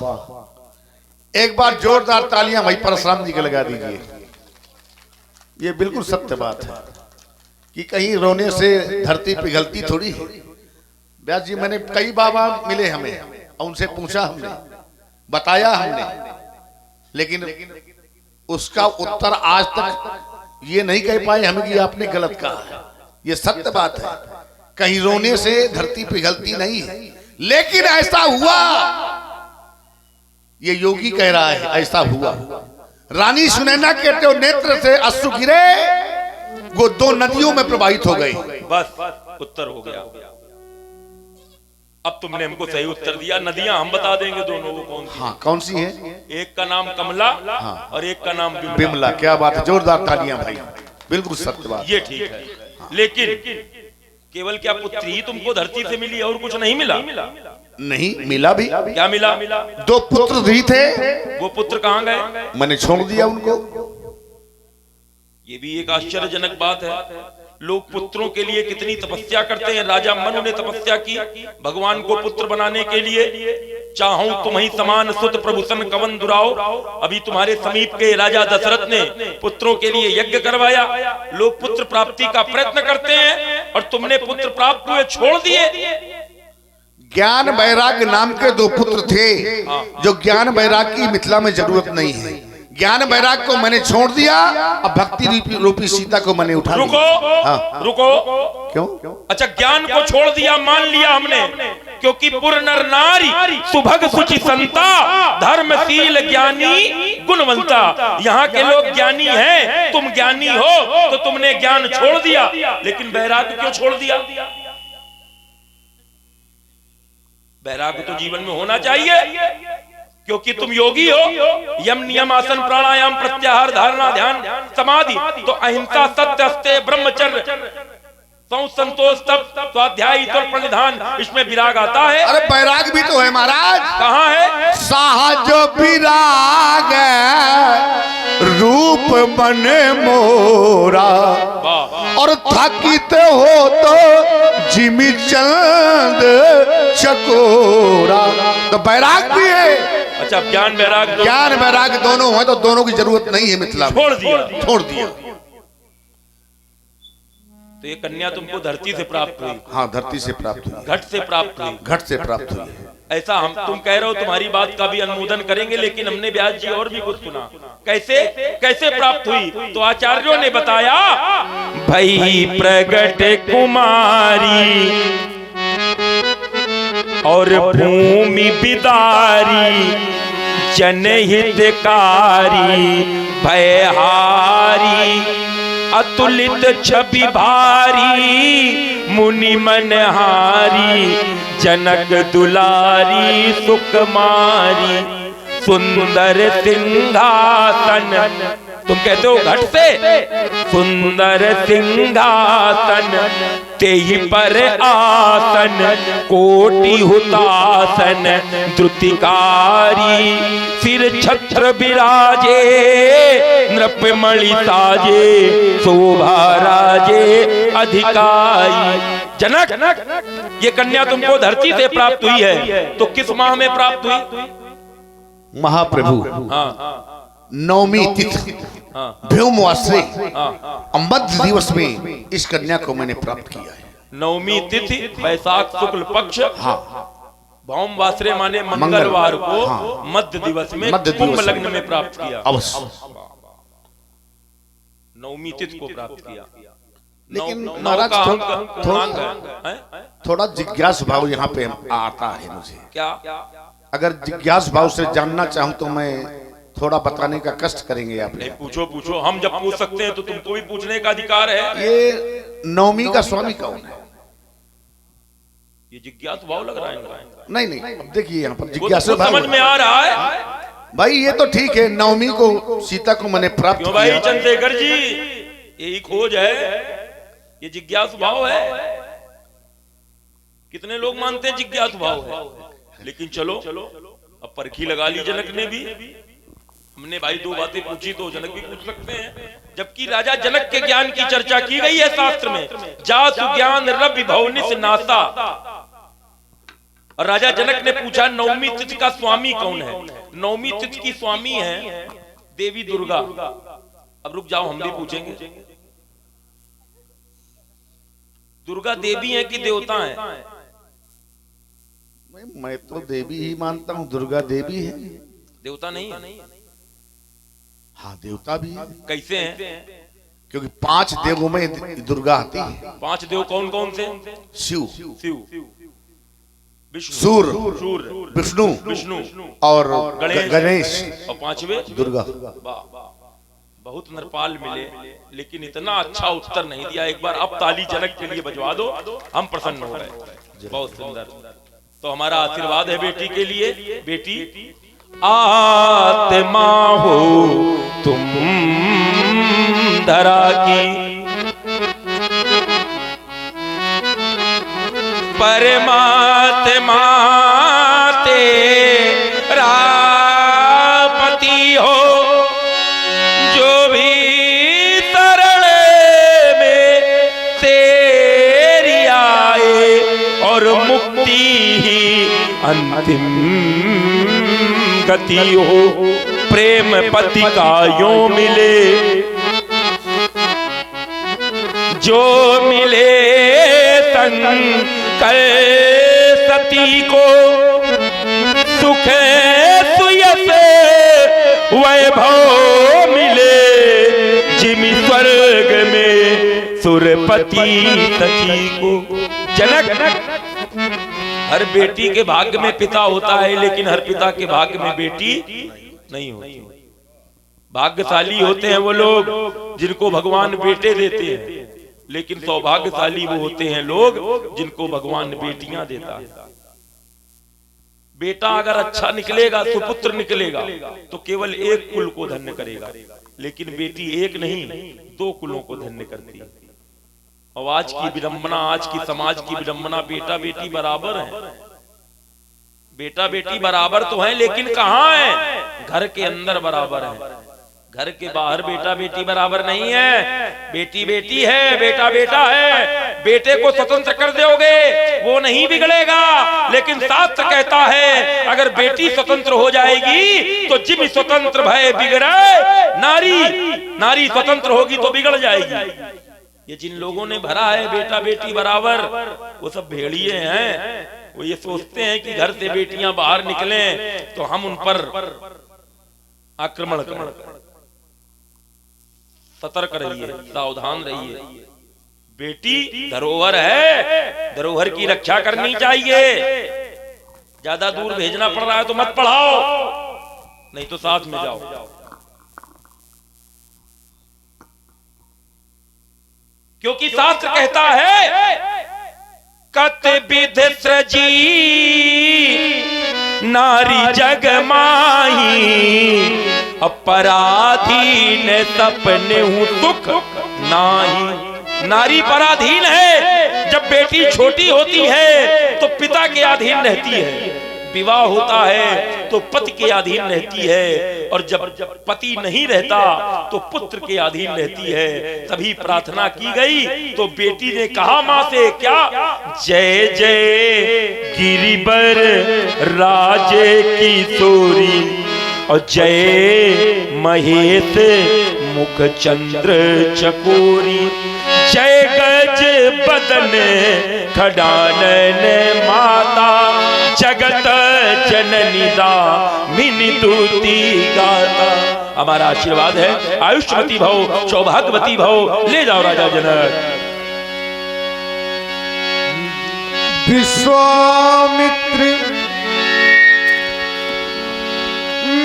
एक बार जोरदार तालियां भाई परशुराम जी के लगा दीजिए। ये बिल्कुल सत्य बात है कि कहीं रोने से धरती पिघलती थोड़ी है। व्यास जी, मैंने कई बाबा मिले हमें, और उनसे पूछा, हमने बताया, हमने, लेकिन उसका उत्तर आज तक ये नहीं कह पाए हमें कि आपने गलत कहा है। ये सत्य बात है, कहीं रोने से धरती पिघलती नहीं है। लेकिन ऐसा हुआ, ये योगी कह रहा है ऐसा हुआ। रानी सुनैना के तो नेत्र से अश्रु गिरे, वो 2 नदियों में प्रवाहित हो गई। बस उत्तर हो गया। अब तुमने हमको सही उत्तर दिया। नदियां हम बता देंगे दोनों, वो कौन सी? हाँ, कौन सी है? एक का नाम कमला और एक का नाम बिमला। क्या बात है, जोरदार तालियां भाई, बिल्कुल सत्य बात। ये ठीक है। लेकिन केवल क्या पुत्री ही तुमको धरती से मिली और कुछ नहीं मिला? नहीं मिला भी। क्या मिला? 2 पुत्र भी थे, वो पुत्र कहाँ गए? मैंने छोड़ दिया उनको। ये भी एक आश्चर्यजनक बात है। लोग पुत्रों के लिए कितनी तपस्या करते हैं। राजा मनु ने तपस्या की भगवान को पुत्र बनाने के लिए। चाहूं तुम्हीं समान सुत प्रभुसन कवन दुराओ। अभी तुम्हारे समीप के राजा दशरथ ने पुत्रों के लिए यज्ञ करवाया। लोग पुत्र प्राप्ति का प्रयत्न करते हैं और तुमने पुत्र प्राप्त हुए छोड़ दिए। ज्ञान वैराग्य नाम के 2 पुत्र थे, जो ज्ञान वैराग्य की मिथिला में जरूरत नहीं है। ज्ञान वैराग्य को मैंने छोड़ दिया, अब भक्ति रूपी सीता को मैंने उठा लिया। रुको, हाँ। रुको। क्यों? अच्छा, ज्ञान को छोड़ दिया, मान लिया हमने, क्योंकि पुर नर नारी सुभग सुचि संता धर्मशील ज्ञानी गुणवंता। यहाँ के लोग ज्ञानी हैं, तुम ज्ञानी हो तो तुमने ज्ञान छोड़ दिया, लेकिन वैराग्य क्यों छोड़ दिया? वैराग्य तो जीवन में होना चाहिए, क्योंकि तुम योगी हो। यम नियम आसन प्राणायाम प्रत्याहार धारणा ध्यान समाधि, तो अहिंसा सत्य अस्ते ब्रह्मचर्य संतोष तप स्वाध्याय प्रणिधान, इसमें विराग आता है। अरे वैराग भी तो है महाराज। कहाँ है? साहज विराग रूप बने मोरा, और थकित हो तो जिमी चंद चकोरा। तो वैराग भी है। अच्छा, ज्ञान वैराग, ज्ञान वैराग दोनों है, तो दोनों की जरूरत नहीं है मिथिला में। छोड़ दिया। तो ये कन्या तुमको धरती से प्राप्त हुई? हाँ, धरती से प्राप्त हुई, घट से प्राप्त हुई। घट से प्राप्त हुई। ऐसा हम तुम कह रहे हो, तुम्हारी बात का भी अनुमोदन करेंगे, लेकिन हमने व्यास जी और भी कुछ सुना। कैसे कैसे प्राप्त हुई? तो आचार्यों ने बताया, भई प्रगट कुमारी और भूमि बिदारी, जनहितकारी भयहारी, अतुलित छवि भारी, मुनि मनहारी, जनक दुलारी सुकुमारी, सुंदर सिंहासन। तुम कहते हो घट से? सुंदर सिंहासन तेहि पर आसन, कोटि हुतासन द्रुतिकारी, सिर छत्र विराजे नृपमणि साजे, शोभा राजे अधिकारी। जनक, ये कन्या तुमको धरती से प्राप्त हुई है, तो किस माह में प्राप्त हुई? महाप्रभु, हाँ, नवमी तिथि व्योमवासरे मध्य दिवस में इस कन्या को मैंने प्राप्त किया है। नवमी तिथि वैशाख शुक्ल पक्ष, भौम वासरे माने मंगलवार को मध्य दिवस में कुंभ लग्न में प्राप्त किया। अवश्य नवमी तिथि को प्राप्त किया। लेकिन महाराज थोड़ा जिज्ञासु भाव यहाँ पे आता है मुझे। क्या? अगर जिज्ञासु भाव से जानना चाहूँ तो मैं थोड़ा बताने का कष्ट करेंगे आप? नहीं, पूछो पूछो, हम जब पूछ सकते हैं तो तुमको भी पूछने का अधिकार है। ये नवमी का स्वामी कौन है? ये जिज्ञासु भाव लग रहा है। नहीं नहीं, अब देखिए यहाँ पर जिज्ञासु भाव समझ में आ रहा है भाई। ये तो ठीक है, नवमी को सीता को मैंने प्राप्त किया। भाई चंद्रशेखर जी, यही खोज है, ये जिज्ञासु भाव है। कितने लोग मानते हैं जिज्ञासु भाव है, लेकिन चलो अब परखी लगा ली जनक ने भी। हमने भाई 2 बातें पूछी तो जनक भी पूछ सकते हैं। जबकि राजा जनक के ज्ञान की चर्चा की गई है शास्त्र में, जासु ज्ञान रवि भवनिस नासा। और राजा जनक ने पूछा नवमी तिथि का स्वामी कौन है? नवमी तिथि की स्वामी है देवी दुर्गा। अब रुक जाओ, हम भी पूछेंगे, दुर्गा देवी है कि देवता है? मैं तो देवी ही मानता हूँ, दुर्गा देवी है, देवता नहीं है। हाँ देवता भी है। कैसे हैं? क्योंकि 5 देवों में दुर्गा आती है। 5 देव कौन कौन से? शिव, शिव, विष्णु, सूर्य, विष्णु और गणेश और 5वें दुर्गा। बहुत नरपाल मिले, लेकिन इतना अच्छा उत्तर नहीं दिया। एक बार अब ताली जनक के लिए बजवा दो, हम प्रसन्न हो गए। बहुत सुंदर। तो हमारा आशीर्वाद है बेटी के लिए। बेटी आत्मा हो तुम धरा की, परमात्मा तेरा पति हो, जो भी शरण में तेरी आए, और मुक्ति ही अंतिम गति हो। प्रेम पति का यूं मिले, जो मिले संकर सती को, सुख सुयस वैभव मिले, जिमि स्वर्ग में सुरपति सखी को। जनक, हर बेटी के भाग्य में पिता होता है, लेकिन हर पिता के भाग्य में बेटी नहीं होती। भाग्यशाली होते हैं वो लोग जिनको भगवान बेटे देते हैं, लेकिन सौभाग्यशाली वो होते हैं लोग जिनको भगवान बेटियां देता है। बेटा अगर अच्छा निकलेगा, सुपुत्र निकलेगा, तो केवल एक कुल को धन्य करेगा, लेकिन बेटी एक नहीं 2 कुलों को धन्य करती है। और आज की विडंबना, आज की समाज की विडंबना, बेटा बेटी बराबर है। बेटा बेटी बराबर तो है, लेकिन कहाँ है? घर के अंदर बराबर है, घर के बाहर बेटा बेटी बराबर नहीं है। बेटी बेटी है, बेटा बेटा है। बेटे को स्वतंत्र कर दोगे वो नहीं बिगड़ेगा, लेकिन शास्त्र कहता है अगर बेटी स्वतंत्र हो जाएगी तो जिम स्वतंत्र भय बिगड़े नारी, नारी स्वतंत्र होगी तो बिगड़ जाएगी। ये जिन लोगों ने भरा है बेटा बेटी बराबर, वो सब भेड़िए हैं। वो ये सोचते हैं कि घर से बेटियां बाहर निकलें तो हम उन पर आक्रमण करें। सतर्क रहिए, सावधान रहिए। बेटी धरोहर है, धरोहर की रक्षा करनी चाहिए। ज्यादा दूर भेजना पड़ रहा है तो मत पढ़ाओ, नहीं तो साथ में जाओ। क्योंकि शास्त्र कहता है कत विध सृजी नारी जग माही, अपराधीन सपने हूं दुख नाही। नारी पराधीन है। जब बेटी छोटी होती है तो पिता के अधीन रहती है, विवाह होता है तो पति के अधीन रहती है, और जब पति नहीं रहता तो पुत्र के अधीन रहती है। तभी प्रार्थना की गई तो बेटी ने कहा मां से क्या? जय जय गिरिबर राजे किशोरी, और जय महेश मुख चंद्र चकोरी, जय गज बदन खडानन माता, जगत जननी दामिनी दूती गाता। हमारा आशीर्वाद है आयुष्मती भव, सौभाग्यवती भव। ले जाओ राजा जनक। विश्वामित्र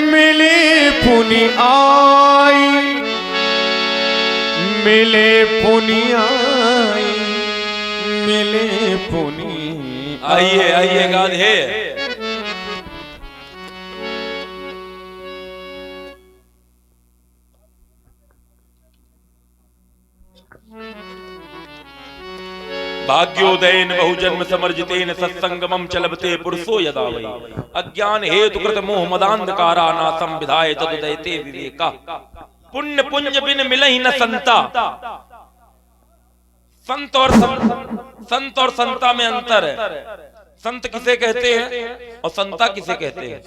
मिले पुनि आई, मिले पुनि आई, मिले पुनि। आइए आइए गाधे। भाग्योदयन बहुजन्म समर्जितेन सत्संगमं चलबते पुरुषो यदा वै, अज्ञान हेतु कृत मोह मदांधकारा नासं विधाय तदुदयते विवेका। पुण्य पुंज बिन मिलहि न संता। संत और संता में अंतर है। संत किसे कहते हैं और संता किसे कहते हैं?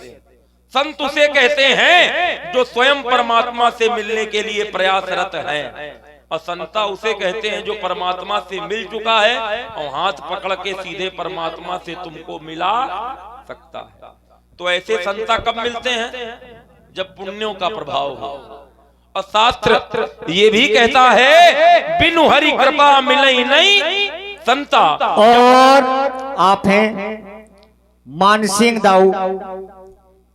संत उसे कहते हैं जो स्वयं परमात्मा से मिलने के लिए प्रयासरत है, और संता उसे कहते हैं जो परमात्मा से मिल चुका है और हाथ पकड़ के सीधे परमात्मा से तुमको मिला सकता है। तो ऐसे संता कब मिलते हैं? जब पुण्यों का प्रभाव हो। और शास्त्र ये भी कहता है बिनु हरि कृपा मिलई नहीं संता। और आप हैं मानसिंह दाऊ,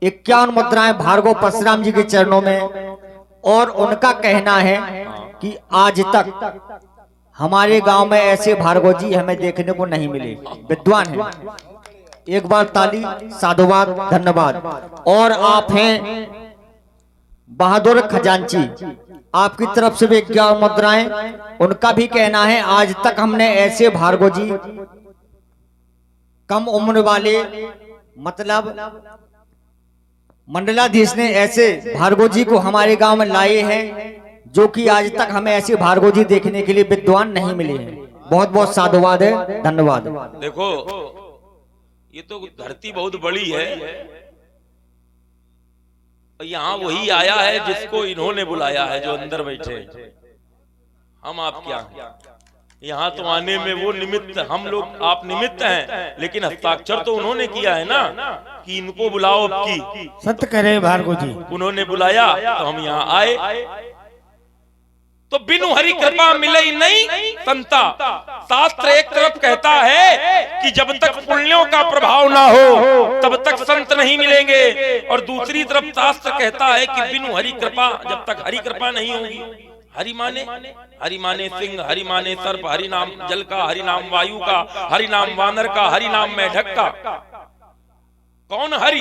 51 मुद्राएं भार्गव परशुराम जी के चरणों में। और उनका कहना है कि आज तक हमारे गांव में ऐसे भार्गव जी हमें देखने को नहीं मिले, विद्वान हैं। एक बार ताली, साधुवाद, धन्यवाद। और आप हैं बहादुर खजांची, आपकी तरफ से भी 51 मुद्राएं। उनका भी कहना है आज तक हमने ऐसे भार्गव जी, कम उम्र वाले, मतलब मंडलाधीश ने ऐसे भार्गव जी को हमारे गांव में लाए हैं जो कि आज तक हमें ऐसे भार्गव जी देखने के लिए विद्वान नहीं मिले हैं। बहुत बहुत साधुवाद है, धन्यवाद। देखो ये तो धरती बहुत बड़ी है, यहाँ वही आया है जिसको इन्होंने बुलाया है, जो अंदर बैठे हैं। हम आप क्या हैं? यहाँ तो आने में वो निमित्त, हम लोग आप निमित्त हैं, लेकिन हस्ताक्षर तो उन्होंने किया है ना कि इनको बुलाओ। की सत्य करे भार्गव जी, उन्होंने बुलाया तो हम यहाँ आए। तो बिनु हरि कृपा मिले नहीं संता। शास्त्र एक तरफ कहता है कि जब तक पुण्यों का प्रभाव ना हो तब तक संत नहीं मिलेंगे, और दूसरी तरफ शास्त्र कहता है कि बिनु हरि कृपा, जब तक हरि कृपा नहीं होगी। हरि माने सिंह, हरि माने सर्प, हरि नाम जल का, हरि नाम वायु का, हरि नाम वानर का, हरि नाम मेढक का। कौन हरि?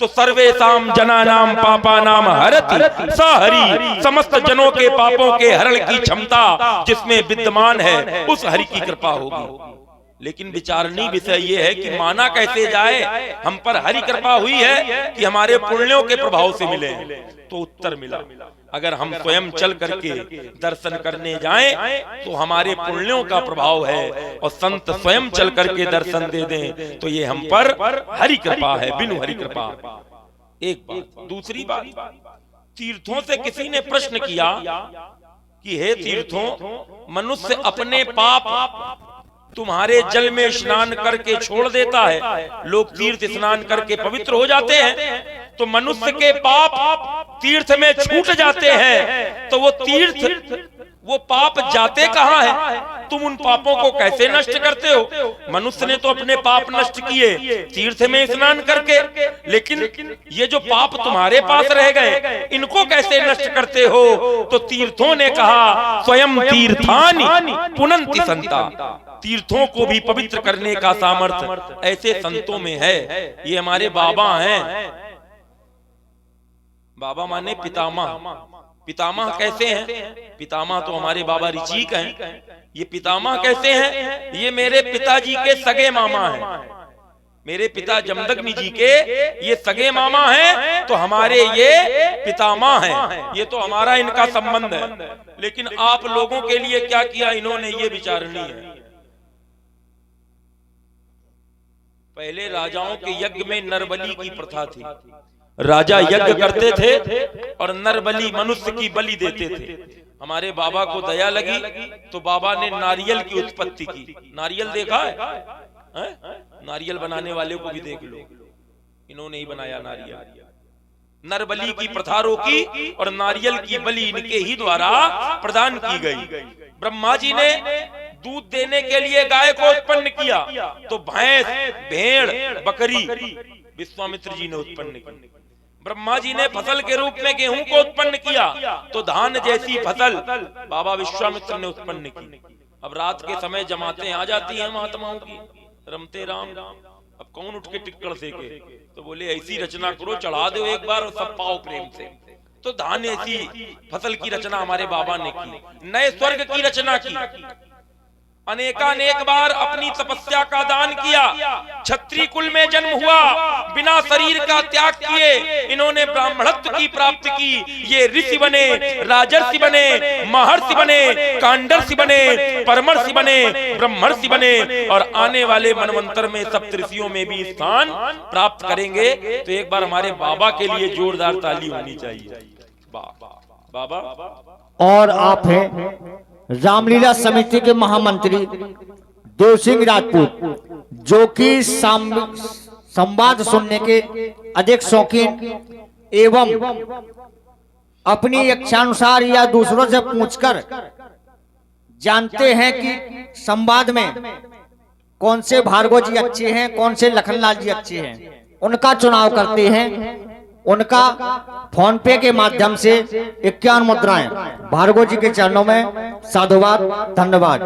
तो सर्वेषाम जनानाम पापानाम हरति स हरि। समस्त जनों के पापों के हरण की क्षमता जिसमें विद्यमान है उस हरि की कृपा होगी। लेकिन विचारणीय विषय ये है कि माना कैसे जाए, हम पर हरि कृपा हुई है कि हमारे पुण्यों के प्रभाव से मिले। तो उत्तर मिला, अगर हम स्वयं चल करके दर्शन करने जाएं तो हमारे पुण्यों का प्रभाव है, और संत स्वयं चल करके दर्शन दे दें तो ये हम पर हरि कृपा है, बिनु हरि कृपा। एक बात। दूसरी बात, तीर्थों से किसी ने प्रश्न किया कि हे तीर्थों, मनुष्य अपने पाप तुम्हारे जल में स्नान करके छोड़ देता है, लोग तीर्थ स्नान करके पवित्र हो जाते हैं, तो मनुष्य के पाप तीर्थ में छूट जाते हैं, तो वो तीर्थ, वो पाप जाते कहाँ है? तुम उन पापों को कैसे नष्ट करते हो? मनुष्य ने तो अपने पाप नष्ट किए तीर्थ में स्नान करके, लेकिन ये जो पाप तुम्हारे पास रह गए इनको कैसे नष्ट करते हो? तो तीर्थों ने कहा स्वयं तीर्थानि पुनन्ति संता। तीर्थों को भी पवित्र करने का सामर्थ्य ऐसे संतों में है। ये हमारे बाबा हैं। बाबा माने पितामह। पितामह कैसे हैं? पितामह तो हमारे बाबा ऋचिक हैं। ये पितामह कैसे हैं? ये मेरे पिताजी के सगे मामा हैं। मेरे पिता जमदग्नि जी के ये सगे मामा हैं, तो हमारे ये पितामह हैं। ये तो हमारा इनका संबंध है। लेकिन आप लोगों के लिए क्या किया इन्होंने, ये विचारणीय है। पहले राजाओं के यज्ञ में नरबलि की प्रथा थी। राजा यज्ञ करते थे और नरबलि, मनुष्य की बलि देते थे। हमारे बाबा को दया लगी तो बाबा ने नारियल की उत्पत्ति की। नारियल देखा है? नारियल बनाने वाले को भी देख लो, इन्होंने ही बनाया नारियल। नरबलि की प्रथा रोकी और नारियल की बलि इनके ही द्वारा प्रदान की गई। ब्रह्मा जी ने दूध देने के लिए गाय को उत्पन्न किया, तो भैंस, भेड़, बकरी विश्वामित्र जी ने उत्पन्न की। ब्रह्मा जी ने फसल के रूप में गेहूं को उत्पन्न किया, तो धान जैसी फसल बाबा विश्वामित्र ने उत्पन्न की। अब रात के समय जमातें आ जाती हैं महात्माओं की, रमते राम। अब कौन उठ के टिक्कड़ सेके? तो बोले ऐसी रचना करो, चढ़ा दो एक बार और सब पाओ प्रेम से। तो धान ऐसी फसल की रचना हमारे बाबा ने की। नए स्वर्ग की रचना की। अनेकानेक बार अपनी तपस्या का दान किया। क्षत्रिय कुल में जन्म हुआ, बिना शरीर का त्याग किए इन्होंने ब्राह्मणत्व की प्राप्ति की। ये ऋषि बने, राजर्षि बने, महर्षि बने, कांडर्षि बने, परमर्षि बने, ब्रह्मर्षि बने, और आने वाले मनवंतर में सप्तऋषियों में भी स्थान प्राप्त करेंगे। तो एक बार हमारे बाबा के लिए जोरदार ताली होनी चाहिए। बाबा। और आप हैं रामलीला समिति के महामंत्री देव सिंह राजपूत, जो कि संवाद सुनने के अधिक शौकीन एवं अपनी इच्छानुसार या दूसरों से पूछकर जानते हैं कि संवाद में कौन से भार्गव जी अच्छे हैं, कौन से लखनलाल जी अच्छे हैं, उनका चुनाव करते हैं। उनका फोन पे के माध्यम से 51 मुद्राएं भार्गव जी के चरणों में साधुवाद, धन्यवाद।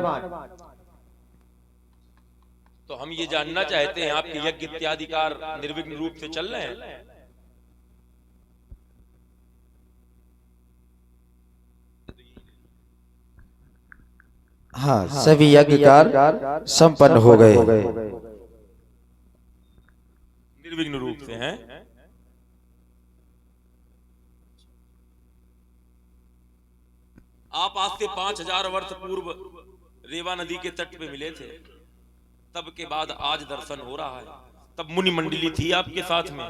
तो हम ये जानना चाहते हैं आपके यज्ञ इत्यादि कार्य निर्विघ्न रूप से चल रहे हैं? हाँ, सभी यज्ञ कार्य संपन्न हो गए। निर्विघ्न रूप से हैं। आप आज से 5000 वर्ष पूर्व रेवा नदी के तट पे मिले थे, तब के बाद आज दर्शन हो रहा है। तब मुनि मंडली थी आपके साथ में,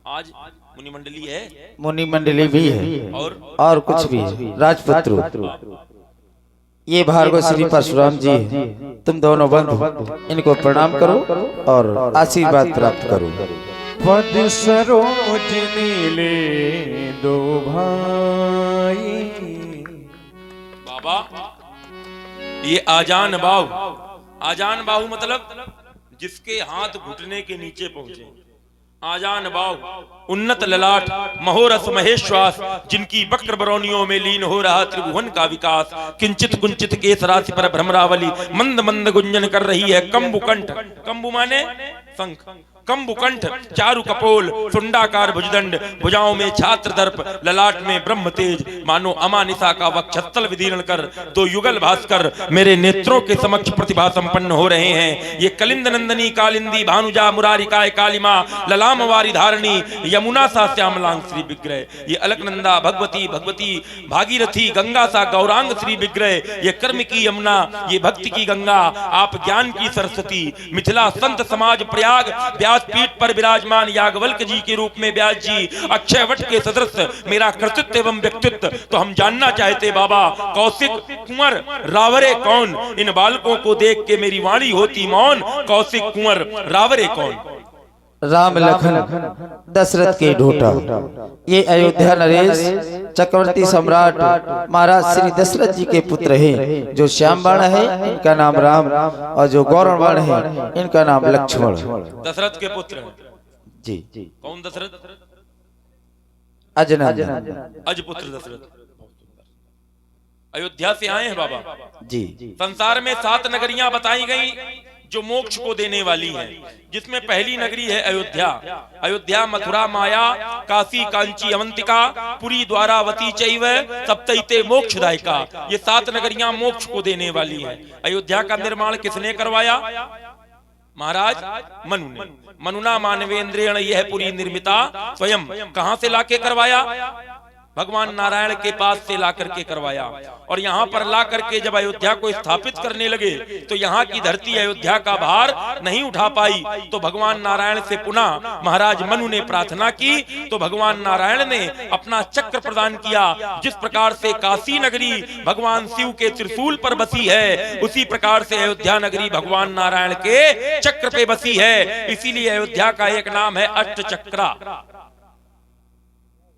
आज मुनि मंडली है? मुनि मंडली भी है और कुछ भी है। राजपुत्र, ये भार्गव श्री परशुराम जी हैं। तुम दोनों बंधु इनको प्रणाम करो और आशीर्वाद प्राप्त करो। पद सरोज नीले दो भाई। बाबा, ये आजान बाहु मतलब जिसके हाथ घुटने के नीचे पहुंचे। आजान बाहु, उन्नत ललाट, महोरस महेश्वास, जिनकी वक्र बरौनियों में लीन हो रहा त्रिभुवन का विकास। किंचित कुंचित केस राशि पर भ्रमरावली मंद मंद गुंजन कर रही है। कंबुकंठ, कंबु माने शंख, कंबुकंठ, चारु कपोल, सुंडाकार भुजदंड, भुजाओं में छात्र दर्प, ललाट में ब्रह्म तेज, मानो अमानिसा का वक्षस्थल विदीर्ण कर दो युगल भास्कर मेरे नेत्रों के समक्ष प्रतिभा संपन्न हो रहे हैं। ये कलिंद नंदनी कालिंदी भानुजा मुरारिकाय कालिमा ललाम वारी धारणी यमुना सा श्यामलांग श्री विग्रह। ये अलकनंदा भगवती भागीरथी गंगा सा गौरांग श्री विग्रह। ये कर्म की यमुना, ये भक्ति की गंगा, आप ज्ञान की सरस्वती। मिथिला संत समाज प्रयाग पीठ पर विराजमान याज्ञवल्क्य जी के रूप में व्यास जी अक्षय वट के सदृश मेरा कर्तृत्व एवं व्यक्तित्व। तो हम जानना चाहते बाबा, कौशिक, कुंवर, रावरे कौन? इन बालकों को देख के मेरी वाणी होती मौन। कौशिक, कुंवर, रावरे कौन? राम लखन दशरथ के ढोटा। ये अयोध्या नरेश चक्रवर्ती सम्राट महाराज श्री दशरथ जी के पुत्र हैं। जो श्याम बाण है इनका नाम राम और जो गौरण बाण है इनका नाम लक्ष्मण। दशरथ के पुत्र जी। कौन दशरथ? अजनंदन, अजपुत्र दशरथ। अयोध्या से आए हैं बाबा जी। संसार में 7 नगरियां बताई गई जो मोक्ष को देने वाली हैं, जिसमें पहली नगरी है अयोध्या। अयोध्या, मथुरा, माया, काशी, कांची, अवंतिका, पुरी, द्वारावती चैव सप्तैते मोक्षदायिका। ये 7 नगरियां मोक्ष को देने वाली हैं। अयोध्या का निर्माण किसने करवाया? महाराज मनु ने। मनुना मानवेंद्रेण यह पुरी निर्मिता स्वयं। कहां से लाके करवाया? भगवान नारायण के पास से लाकर के करवाया। और यहाँ पर ला करके जब अयोध्या को स्थापित करने लगे तो यहाँ की धरती अयोध्या का भार नहीं उठा पाई। तो भगवान नारायण से पुनः महाराज मनु ने प्रार्थना की तो भगवान नारायण ने अपना चक्र प्रदान किया। जिस प्रकार से काशी नगरी भगवान शिव के त्रिशूल पर बसी है, उसी प्रकार से अयोध्या नगरी भगवान नारायण के चक्र पे बसी है। इसीलिए अयोध्या का एक नाम है अष्टचक्रा।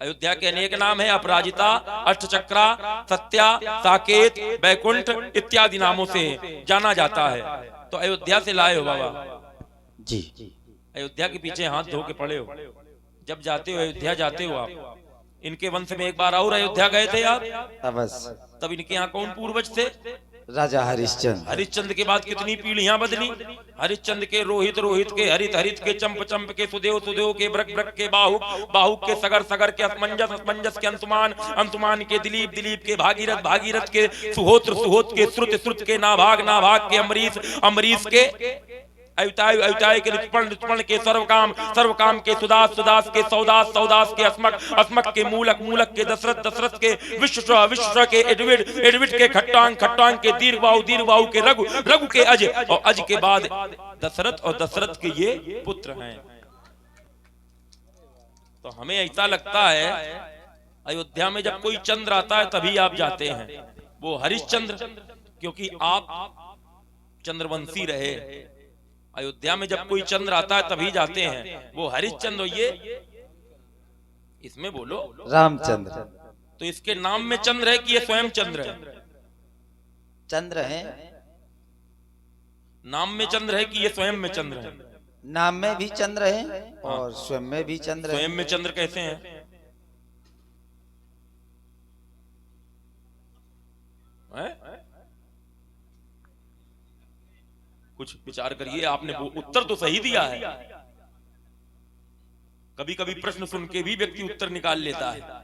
अयोध्या के अनेक नाम है, अपराजिता, अष्टचक्रा, सत्या, साकेत, बैकुंठ इत्यादि नामों से जाना जाता है। तो अयोध्या से लाए हो बाबा जी। अयोध्या के पीछे हाथ धो के पड़े हो। जब जाते हो अयोध्या जाते हो आप, इनके वंश में एक बार और अयोध्या गए थे आप? अवश्य। तब इनके यहाँ कौन पूर्वज थे? राजा हरिश्चंद्र। हरिश्चंद्र के बाद कितनी पीढ़ियां बदली? हरिश्चंद्र के रोहित, रोहित के हरित, हरित के चंप, चंप के सुदेव, सुदेव के ब्रक, ब्रक के बाहुक, बाहुक के सगर, सगर के असमंजस, असमंजस के अंशुमान, अंशुमान के दिलीप, दिलीप के भागीरथ, भागीरथ के सुहोत्र, सुहोत्र के श्रुत, श्रुत के नाभाग, नाभाग के अमरीश, अमरीश के अयुताय, अयुताय के ऋतुपर्ण, ऋतुपर्ण के सर्वकाम, सर्वकाम के सुदास, सुदास के सौदास, सौदास के अस्मक, अस्मक के मूलक, मूलक के दशरथ, दशरथ के विश्व, विश्व के एडविड, एडविड के खट्टांग, खट्टांग के दीर्घबाहु, दीर्घबाहु के रघु, रघु के अज और अज के बाद दशरथ और दशरथ के ये पुत्र हैं। तो हमें ऐसा लगता है अयोध्या में जब कोई चंद्र आता है तभी आप जाते हैं, वो हरिश्चंद्र, क्योंकि आप चंद्रवंशी रहे। अयोध्या में जब कोई चंद्र आता है तभी जाते हैं, वो हरिश्चंद्र। ये इसमें बोलो रामचंद्र। तो इसके नाम में चंद्र है कि ये स्वयं चंद्र है? चंद्र है, नाम में चंद्र है कि ये स्वयं में चंद्र है? नाम में भी चंद्र है और स्वयं में भी चंद्र है। स्वयं में चंद्र कैसे हैं? कुछ विचार करिए। आपने वो उत्तर तो सही दिया है। कभी कभी प्रश्न सुन के भी व्यक्ति उत्तर निकाल लेता है।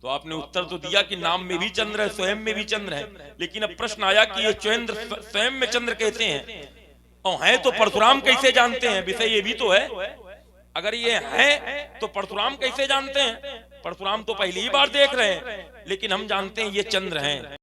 तो आपने उत्तर तो दिया कि नाम में भी चंद्र है, स्वयं में भी चंद्र है, लेकिन अब प्रश्न आया कि ये चंद्र स्वयं में चंद्र कैसे हैं? और हैं तो परशुराम कैसे जानते हैं? विषय ये भी तो है। अगर ये हैं तो परशुराम कैसे जानते हैं? परशुराम तो पहली ही बार देख रहे हैं, लेकिन हम जानते हैं ये चंद्र हैं।